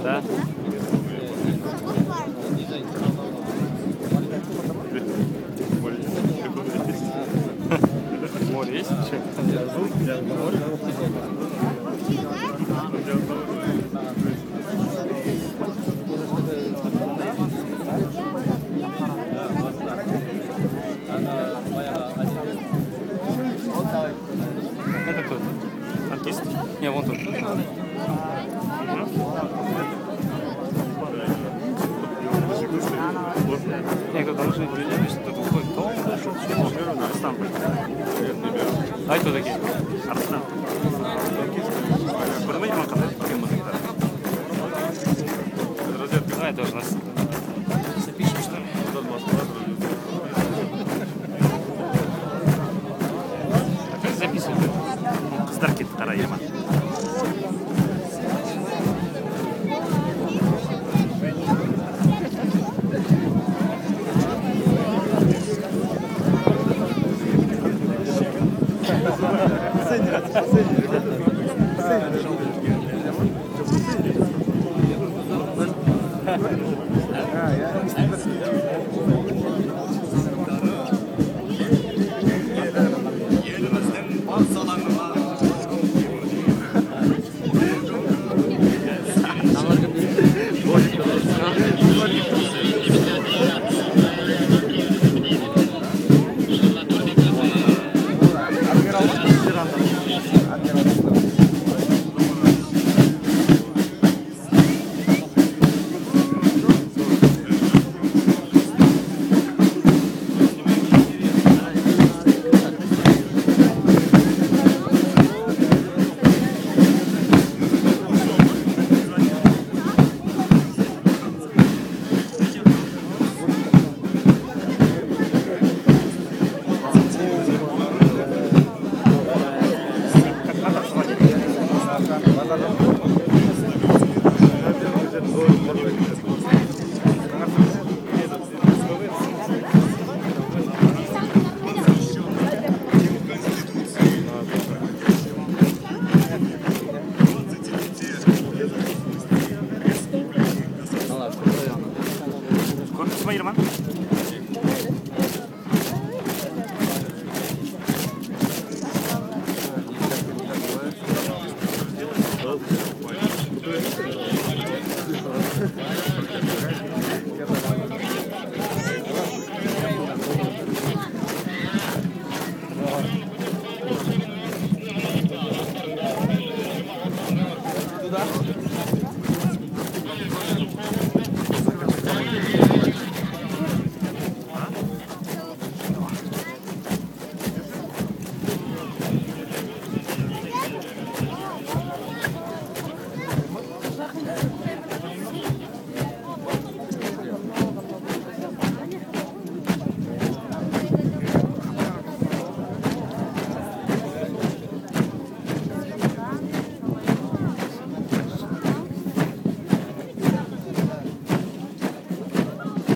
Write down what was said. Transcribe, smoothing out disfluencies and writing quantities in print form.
Да. Море есть? Это кто? Артист? Не, вон тут. Не, как должны быть люди, что тут выходит, то он зашел, Арстан. А кто такие? Арстан. Көрмейді ма қандай кем музыка? А, это уже нас запишем, что ли? А как записывать? Қыздар кетті қарайма. Spider-Man? Туда?